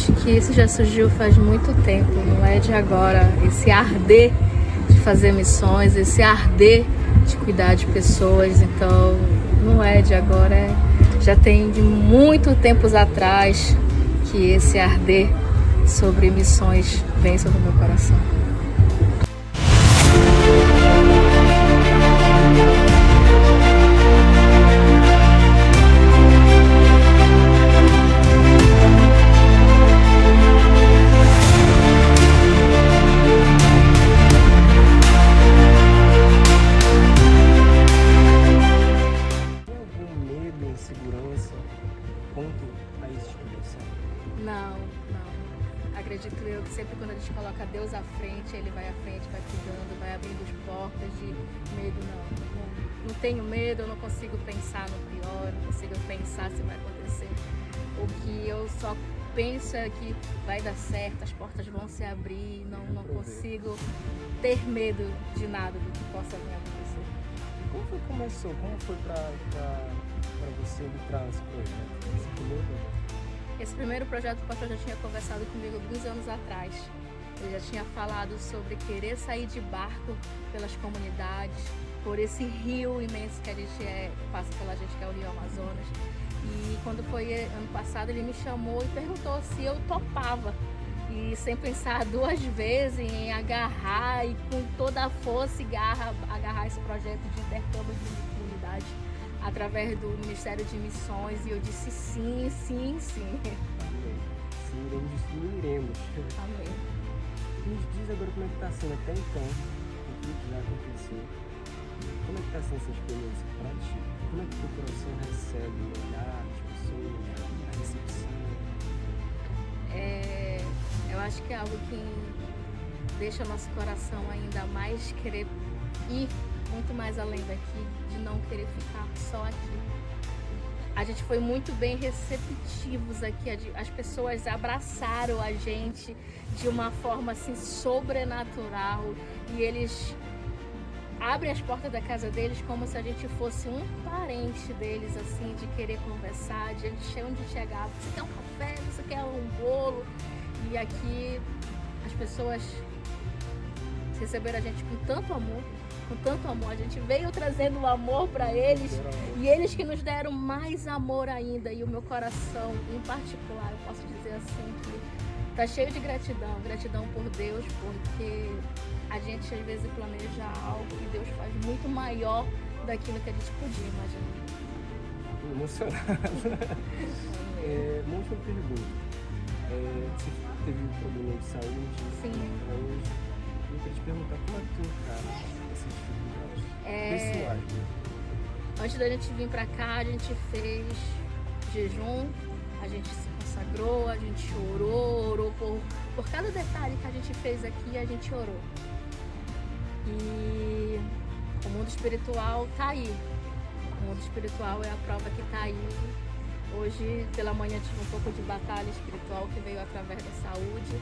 acho que isso já surgiu faz muito tempo, não é de agora. Esse arder de fazer missões, esse arder de cuidar de pessoas, então não é de agora, já tem de muito tempos atrás que esse arder sobre missões vem sobre o meu coração. Não. Acredito eu que sempre quando a gente coloca Deus à frente, Ele vai à frente, vai cuidando, vai abrindo as portas de medo. Não tenho medo, eu não consigo pensar no pior, eu não consigo pensar se vai acontecer. O que eu só penso é que vai dar certo, as portas vão se abrir, não consigo ter medo de nada do que possa vir a acontecer. Como foi que começou? Como foi para você entrar nesse projeto? Esse primeiro projeto o pastor já tinha conversado comigo alguns anos atrás. Ele já tinha falado sobre querer sair de barco pelas comunidades, por esse rio imenso que a gente passa pela gente, que é o Rio Amazonas. E quando foi ano passado, ele me chamou e perguntou se eu topava. E sem pensar duas vezes em agarrar e com toda a força e garra, agarrar esse projeto de intercâmbio de comunidade através do Ministério de Missões, e eu disse sim. Amém. Sim, iremos. Amém. Nos diz agora como é que está sendo até então, o que já aconteceu. Como é que está sendo essa experiência para ti? Como é que o teu coração recebe o olhar das pessoas, a recepção? Eu acho que é algo que deixa o nosso coração ainda mais querer ir muito mais além daqui, de não querer ficar só aqui. A gente foi muito bem receptivos aqui, as pessoas abraçaram a gente de uma forma assim sobrenatural, e eles abrem as portas da casa deles como se a gente fosse um parente deles, assim, de querer conversar, de onde chegar, você quer um café, você quer um bolo, e aqui as pessoas receberam a gente com tanto amor, a gente veio trazendo o amor para eles, e eles que nos deram mais amor ainda, e o meu coração, em particular, eu posso dizer assim, que tá cheio de gratidão por Deus, porque a gente às vezes planeja algo e Deus faz muito maior daquilo que a gente podia imaginar. Estou emocionado. Uma última pergunta. Você teve um problema de saúde? Sim. Hoje. Eu queria te perguntar como é que tu encara essas dificuldades pessoais, né? Antes da gente vir pra cá, a gente fez jejum, a gente se consagrou, a gente orou por cada detalhe que a gente fez aqui, a gente orou. E o mundo espiritual tá aí. O mundo espiritual é a prova que tá aí. Hoje, pela manhã, tive um pouco de batalha espiritual que veio através da saúde.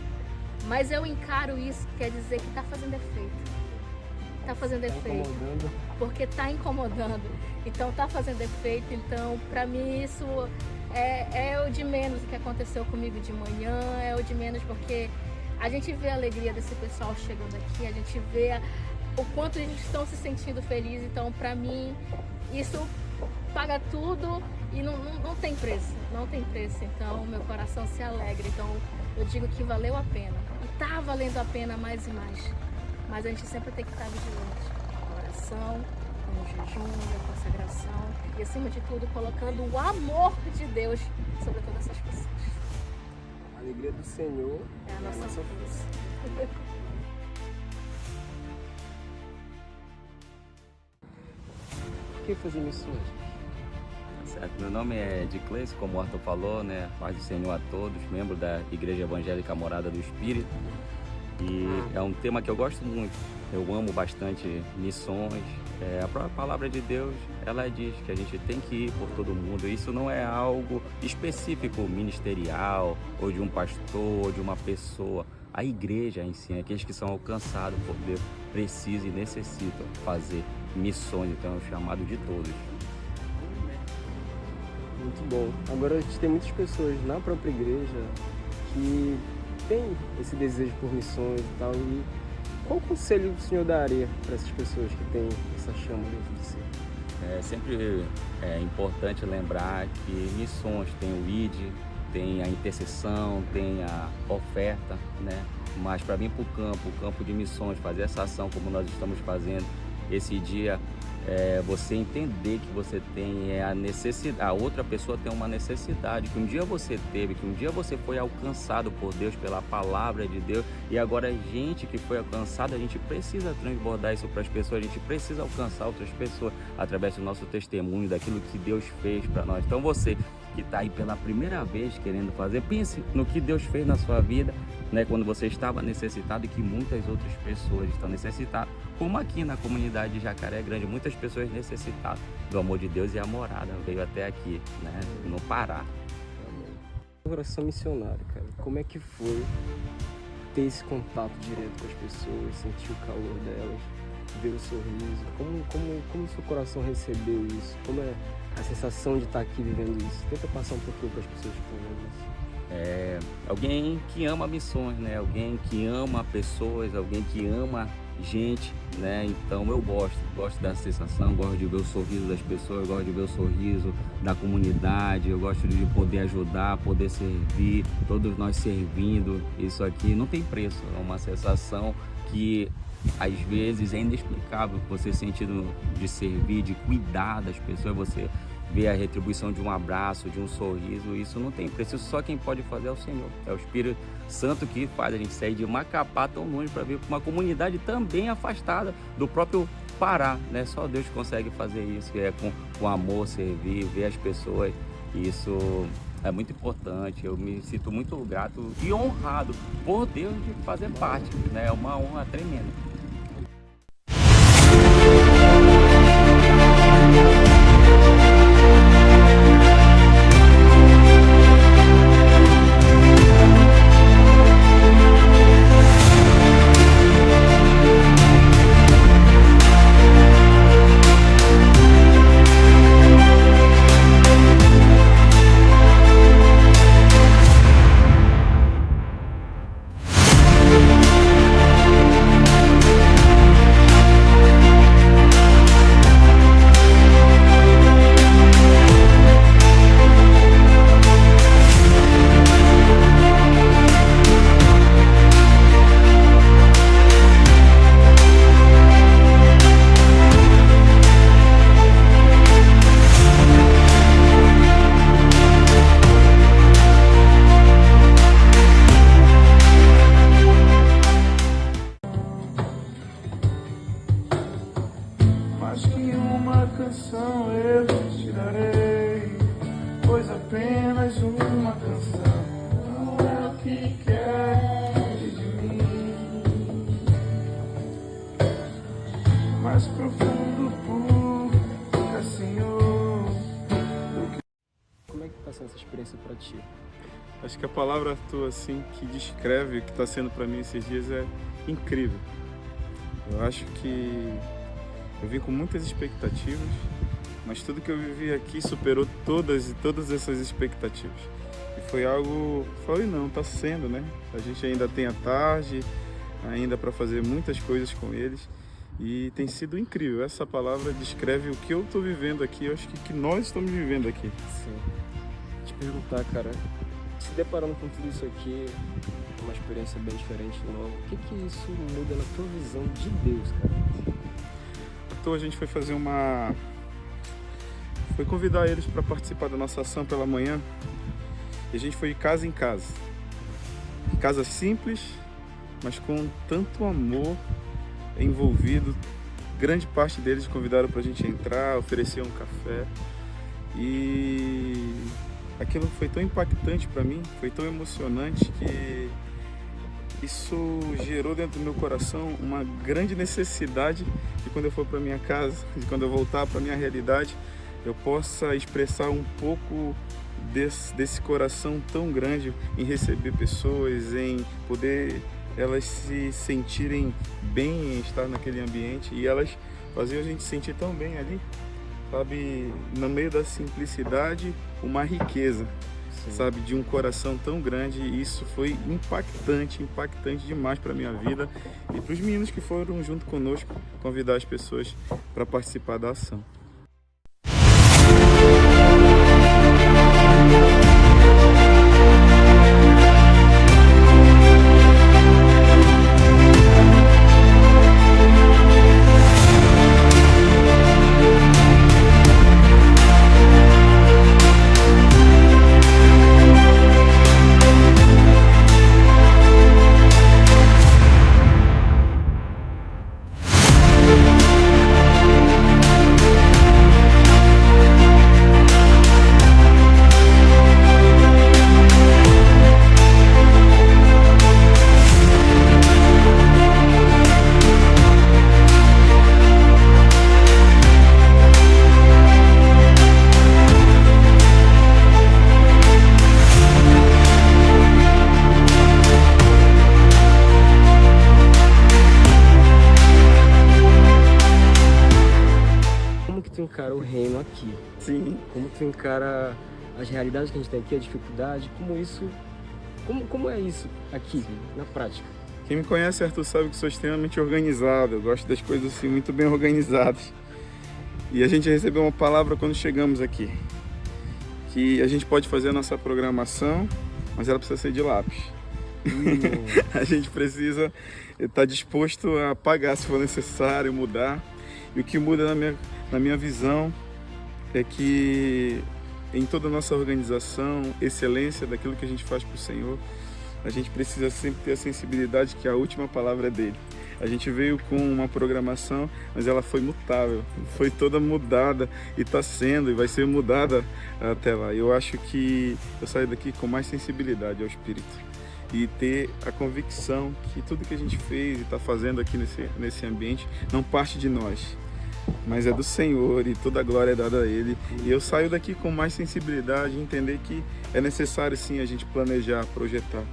Mas eu encaro isso, quer dizer que tá fazendo efeito. Tá fazendo efeito. Porque tá incomodando. Então tá fazendo efeito. Então, pra mim, isso é o de menos que aconteceu comigo de manhã. É o de menos porque a gente vê a alegria desse pessoal chegando aqui. A gente vê o quanto eles estão se sentindo felizes. Então, pra mim, isso paga tudo e não tem preço. Não tem preço. Então, meu coração se alegra. Então, eu digo que valeu a pena. E tá valendo a pena mais e mais. Mas a gente sempre tem que estar vigilante. A oração, com o jejum, a consagração. E, acima de tudo, colocando o amor de Deus sobre todas essas pessoas. A alegria do Senhor é a nossa força. Por que fazer missões? Certo. Meu nome é Dicleis, como o Arthur falou, né? Paz do Senhor a todos, membro da Igreja Evangélica Morada do Espírito. E é um tema que eu gosto muito. Eu amo bastante missões. A própria palavra de Deus, ela diz que a gente tem que ir por todo mundo. Isso não é algo específico, ministerial, ou de um pastor, ou de uma pessoa. A igreja em si, aqueles que são alcançados por Deus, precisam e necessitam fazer missões. Então é um chamado de todos. Muito bom. Agora a gente tem muitas pessoas na própria igreja que tem esse desejo por missões e tal, e qual conselho o senhor daria para essas pessoas que têm essa chama dentro de si? Sempre é importante lembrar que missões tem o ID, tem a intercessão, tem a oferta, né? Mas para vir para o campo de missões, fazer essa ação como nós estamos fazendo esse dia, você entender que você tem a necessidade, a outra pessoa tem uma necessidade, que um dia você teve, que um dia você foi alcançado por Deus, pela palavra de Deus, e agora a gente que foi alcançado, a gente precisa transbordar isso para as pessoas, a gente precisa alcançar outras pessoas através do nosso testemunho, daquilo que Deus fez para nós. Então você que está aí pela primeira vez querendo fazer, pense no que Deus fez na sua vida, né, quando você estava necessitado, e que muitas outras pessoas estão necessitadas, como aqui na comunidade de Jacaré Grande, muitas pessoas necessitadas do amor de Deus, e a morada veio até aqui, né, no Pará. Oração missionária, cara, como é que foi ter esse contato direto com as pessoas, sentir o calor delas, ver o sorriso, como o seu coração recebeu isso, como é a sensação de estar aqui vivendo isso? Tenta passar um pouquinho para as pessoas que estão vendo isso. Alguém que ama missões, né? Alguém que ama pessoas, alguém que ama gente, né? Então eu gosto da sensação, gosto de ver o sorriso das pessoas, gosto de ver o sorriso da comunidade, eu gosto de poder ajudar, poder servir, todos nós servindo. Isso aqui não tem preço, é uma sensação que às vezes é inexplicável, você sentindo de servir, de cuidar das pessoas, você vê a retribuição de um abraço, de um sorriso, isso não tem preço, só quem pode fazer é o Senhor, é o Espírito Santo que faz a gente sair de Macapá tão longe para vir para uma comunidade também afastada do próprio Pará, né? Só Deus consegue fazer isso, que é com amor, servir, ver as pessoas, isso é muito importante. Eu me sinto muito grato e honrado por Deus de fazer parte, né? É uma honra tremenda. Mais que uma canção eu te darei, pois apenas uma canção não é o que queres de mim. Mais profundo por Senhor. Como é que está sendo essa experiência para ti? Acho que a palavra tua assim que descreve o que está sendo para mim esses dias é incrível. Eu acho que eu vim com muitas expectativas, mas tudo que eu vivi aqui superou todas essas expectativas. E foi algo, falei não, está sendo, né? A gente ainda tem a tarde, ainda para fazer muitas coisas com eles, e tem sido incrível. Essa palavra descreve o que eu estou vivendo aqui, eu acho que nós estamos vivendo aqui. Sim. Te perguntar, cara, se deparando com tudo isso aqui, uma experiência bem diferente, nova, o que isso muda na tua visão de Deus, cara? Então a gente foi fazer foi convidar eles para participar da nossa ação pela manhã, e a gente foi de casa em casa. Casa simples, mas com tanto amor envolvido. Grande parte deles convidaram para a gente entrar, ofereciam um café, e aquilo foi tão impactante para mim, foi tão emocionante, que isso gerou dentro do meu coração uma grande necessidade de, quando eu for para minha casa, de quando eu voltar para minha realidade, eu possa expressar um pouco desse coração tão grande em receber pessoas, em poder elas se sentirem bem em estar naquele ambiente, e elas faziam a gente sentir tão bem ali, sabe, no meio da simplicidade, uma riqueza. sabe, de um coração tão grande, e isso foi impactante demais para minha vida e para os meninos que foram junto conosco convidar as pessoas para participar da ação. Encara o reino aqui. Sim. Como tu encara as realidades que a gente tem aqui, a dificuldade, como é isso aqui, na prática? Quem me conhece, Arthur, sabe que sou extremamente organizado, eu gosto das coisas assim muito bem organizadas. E a gente recebeu uma palavra quando chegamos aqui, que a gente pode fazer a nossa programação, mas ela precisa ser de lápis. A gente precisa estar disposto a pagar se for necessário, mudar. E o que muda na minha visão é que em toda a nossa organização, excelência daquilo que a gente faz para o Senhor, a gente precisa sempre ter a sensibilidade que a última palavra é dele. A gente veio com uma programação, mas ela foi mutável, foi toda mudada e está sendo e vai ser mudada até lá. Eu acho que eu saio daqui com mais sensibilidade ao Espírito e ter a convicção que tudo que a gente fez e está fazendo aqui nesse ambiente não parte de nós, mas é do Senhor e toda a glória é dada a Ele. E eu saio daqui com mais sensibilidade e entender que é necessário sim a gente planejar, projetar,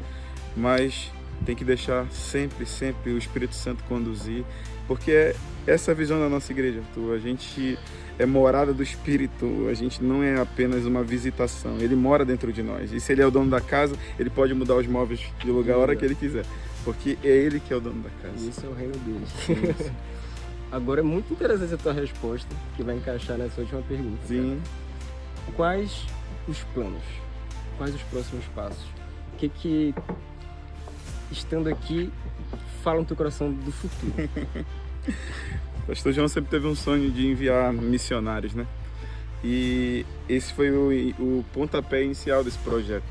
mas tem que deixar sempre o Espírito Santo conduzir, porque é essa a visão da nossa igreja, Arthur. A gente é morada do Espírito, a gente não é apenas uma visitação, Ele mora dentro de nós. E se Ele é o dono da casa, Ele pode mudar os móveis de lugar a hora que Ele quiser, porque é Ele que é o dono da casa. E isso é o reino dele. Agora é muito interessante a tua resposta, que vai encaixar nessa última pergunta. Sim. Cara. Quais os planos? Quais os próximos passos? O que estando aqui, fala no teu coração do futuro? O pastor João sempre teve um sonho de enviar missionários, né? E esse foi o pontapé inicial desse projeto.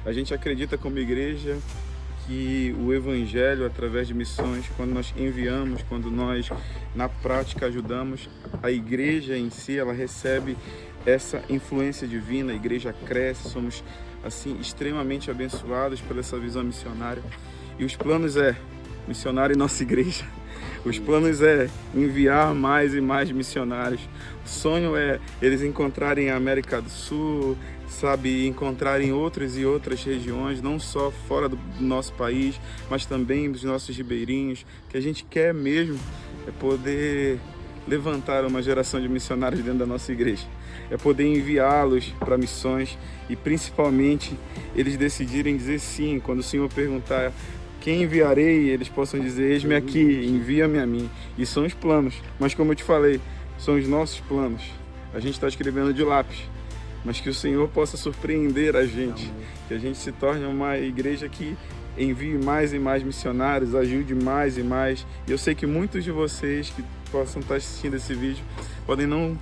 A gente acredita como igreja que o evangelho, através de missões, quando nós enviamos, quando nós na prática ajudamos, a igreja em si, ela recebe essa influência divina, a igreja cresce, somos assim extremamente abençoados por essa visão missionária. E os planos é missionário em nossa igreja. Os planos é enviar mais e mais missionários. O sonho é eles encontrarem a América do Sul, sabe, encontrarem outras e outras regiões, não só fora do nosso país, mas também dos nossos ribeirinhos. O que a gente quer mesmo é poder levantar uma geração de missionários dentro da nossa igreja. É poder enviá-los para missões e principalmente eles decidirem dizer sim, quando o Senhor perguntar quem enviarei, eles possam dizer, eis-me aqui, envia-me a mim. E são os planos, mas como eu te falei, são os nossos planos. A gente está escrevendo de lápis, mas que o Senhor possa surpreender a gente, que a gente se torne uma igreja que envie mais e mais missionários, ajude mais e mais. E eu sei que muitos de vocês que possam estar assistindo esse vídeo podem não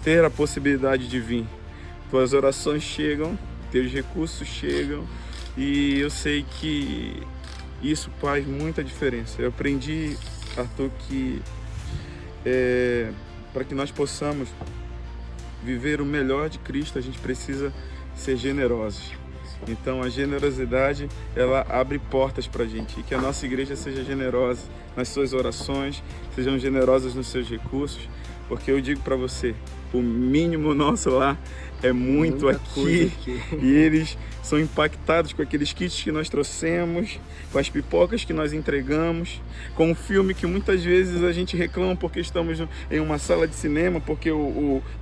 ter a possibilidade de vir. Tuas orações chegam, teus recursos chegam, e eu sei que isso faz muita diferença. Eu aprendi, Arthur, que para que nós possamos viver o melhor de Cristo, a gente precisa ser generosos. Então a generosidade, ela abre portas para a gente, e que a nossa igreja seja generosa nas suas orações, sejam generosas nos seus recursos, Porque eu digo para você, o mínimo nosso lá é muito Muita coisa aqui. E eles são impactados com aqueles kits que nós trouxemos, com as pipocas que nós entregamos, com o filme que muitas vezes a gente reclama porque estamos em uma sala de cinema, porque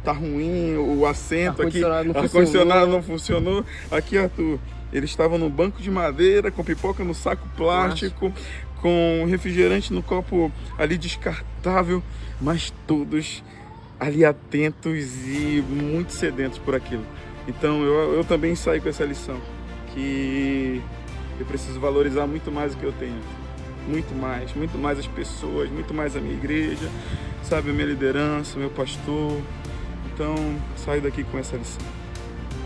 tá ruim, o assento aqui, ar-condicionado não funcionou. Aqui, Arthur, eles estavam no banco de madeira, com pipoca no saco plástico, com refrigerante no copo ali descartável, mas todos ali atentos e muito sedentos por aquilo. Então eu também saio com essa lição, que eu preciso valorizar muito mais o que eu tenho, muito mais as pessoas, muito mais a minha igreja, sabe, a minha liderança, o meu pastor. Então saio daqui com essa lição.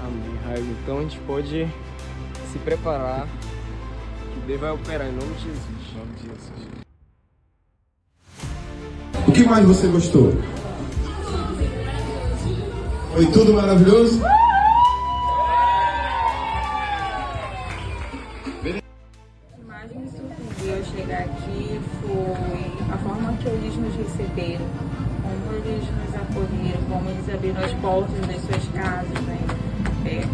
Amém, Raio. Então a gente pode se preparar, que Deus vai operar em nome de Jesus. Em nome de Jesus. O que mais você gostou? Foi tudo maravilhoso? O que mais me surpreendeu ao chegar aqui foi a forma que eles nos receberam, como eles nos acolheram, como eles abriram as portas das suas casas, né?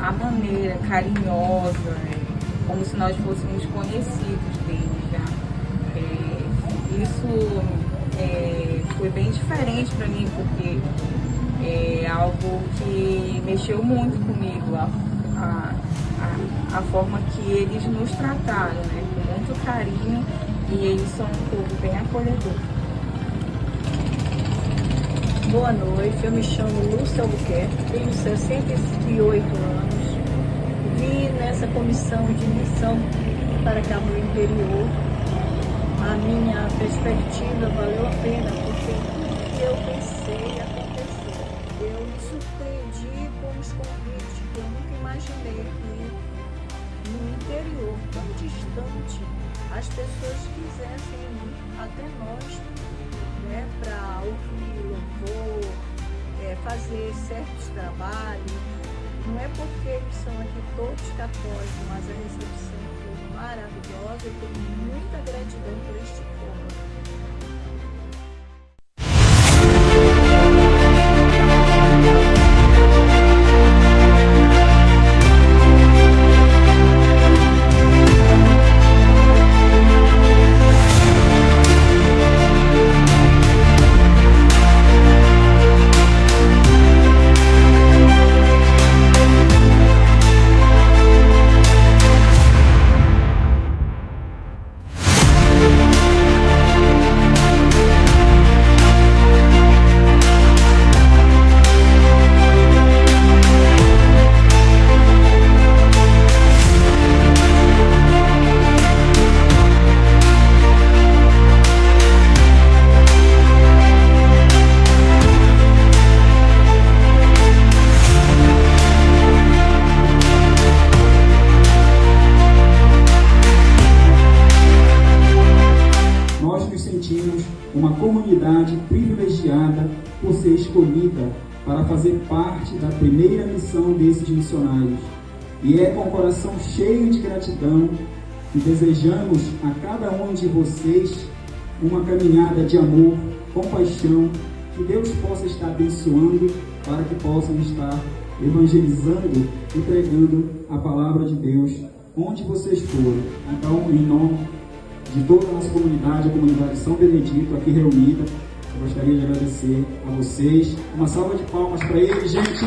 A maneira carinhosa, né? Como se nós fôssemos conhecidos deles, né? Isso foi bem diferente para mim, porque é algo que mexeu muito comigo, a forma que eles nos trataram, né? Com muito carinho, e eles são um povo bem acolhedor. Boa noite, eu me chamo Lúcia Albuquerque, tenho 68 anos, vim nessa comissão de missão para cá no interior. A minha perspectiva valeu a pena, porque tudo que eu pensei aconteceu. Eu me surpreendi com os convites que eu nunca imaginei que no interior, tão distante, as pessoas quisessem ir até nós, né, para ouvir louvor, fazer certos trabalhos. Não é porque eles são aqui todos católicos, mas a recepção foi maravilhosa. Eu tenho muita gratidão por este povo. Uma comunidade privilegiada por ser escolhida para fazer parte da primeira missão desses missionários. E é com o coração cheio de gratidão que desejamos a cada um de vocês uma caminhada de amor, compaixão, que Deus possa estar abençoando para que possam estar evangelizando e pregando a palavra de Deus onde vocês forem. Então, em nome de toda a nossa comunidade, a comunidade São Benedito aqui reunida, eu gostaria de agradecer a vocês. Uma salva de palmas para eles, gente!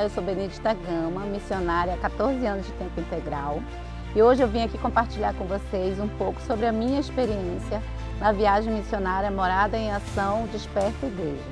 Olá, eu sou Benedita Gama, missionária há 14 anos de tempo integral. E hoje eu vim aqui compartilhar com vocês um pouco sobre a minha experiência na viagem missionária Morada em Ação Desperta Igreja.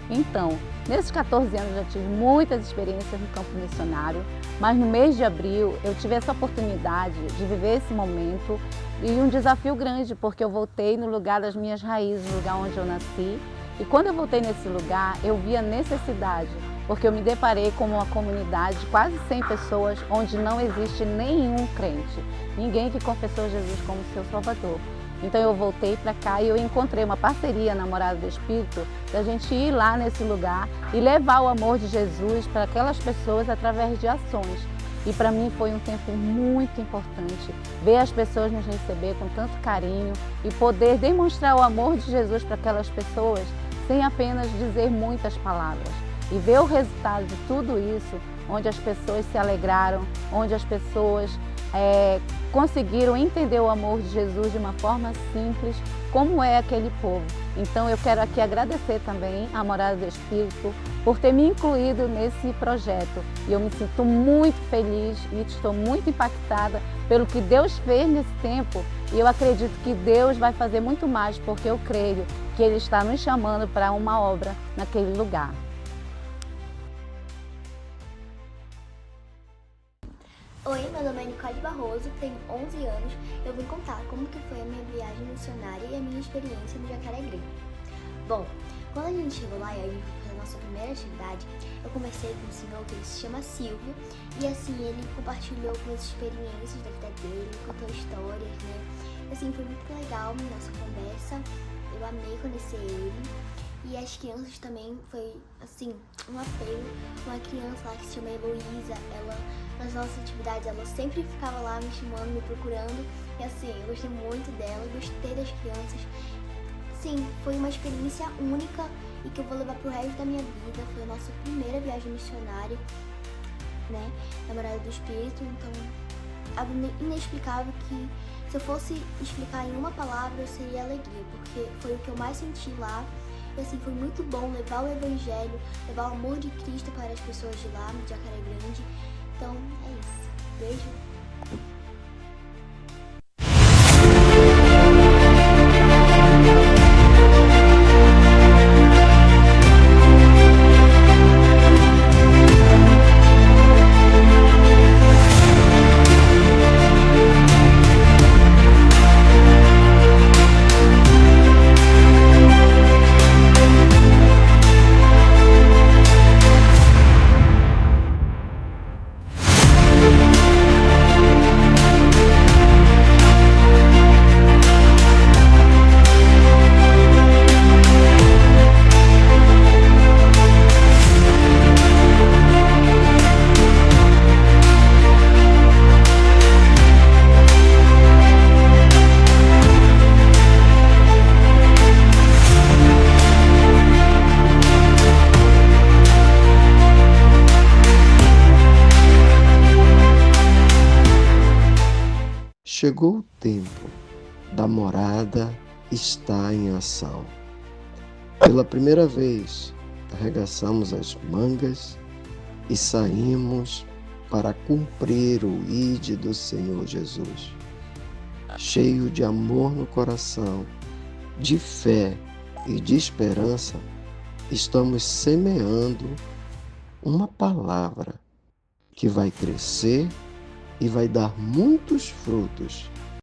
Então, nesses 14 anos eu já tive muitas experiências no campo missionário, mas no mês de abril eu tive essa oportunidade de viver esse momento e um desafio grande, porque eu voltei no lugar das minhas raízes, no lugar onde eu nasci. E quando eu voltei nesse lugar, eu vi a necessidade, porque eu me deparei com uma comunidade de quase 100 pessoas, onde não existe nenhum crente, ninguém que confessou Jesus como seu Salvador. Então eu voltei para cá e eu encontrei uma parceria na Morada do Espírito, da gente ir lá nesse lugar e levar o amor de Jesus para aquelas pessoas através de ações. E para mim foi um tempo muito importante ver as pessoas nos receber com tanto carinho e poder demonstrar o amor de Jesus para aquelas pessoas sem apenas dizer muitas palavras. E ver o resultado de tudo isso, onde as pessoas se alegraram, onde as pessoas conseguiram entender o amor de Jesus de uma forma simples, como é aquele povo. Então eu quero aqui agradecer também à Morada do Espírito por ter me incluído nesse projeto. E eu me sinto muito feliz e estou muito impactada pelo que Deus fez nesse tempo. E eu acredito que Deus vai fazer muito mais, porque eu creio que Ele está nos chamando para uma obra naquele lugar. Oi, meu nome é Nicole Barroso, tenho 11 anos. Eu vim contar como que foi a minha viagem missionária e a minha experiência no Jacaré Grande. Bom, quando a gente chegou lá e a gente foi fazer a nossa primeira atividade, eu conversei com um senhor que ele se chama Silvio, e assim, ele compartilhou algumas experiências da vida dele, contou histórias, né? E, assim, foi muito legal a nossa conversa, eu amei conhecer ele. E as crianças também, foi assim, um apelo. Uma criança lá que se chama Heloísa, ela, nas nossas atividades, ela sempre ficava lá me chamando, me procurando. E assim, eu gostei muito dela, gostei das crianças. Sim, foi uma experiência única e que eu vou levar pro resto da minha vida. Foi a nossa primeira viagem missionária, né, na Morada do Espírito. Então, algo inexplicável que, se eu fosse explicar em uma palavra, seria alegria, porque foi o que eu mais senti lá. E assim, foi muito bom levar o Evangelho, levar o amor de Cristo para as pessoas de lá, de Jacaré Grande. Então, é isso. Beijo. Chegou o tempo da Morada estar em ação. Pela primeira vez, arregaçamos as mangas e saímos para cumprir o ide do Senhor Jesus. Cheio de amor no coração, de fé e de esperança, estamos semeando uma palavra que vai crescer e vai dar muitos frutos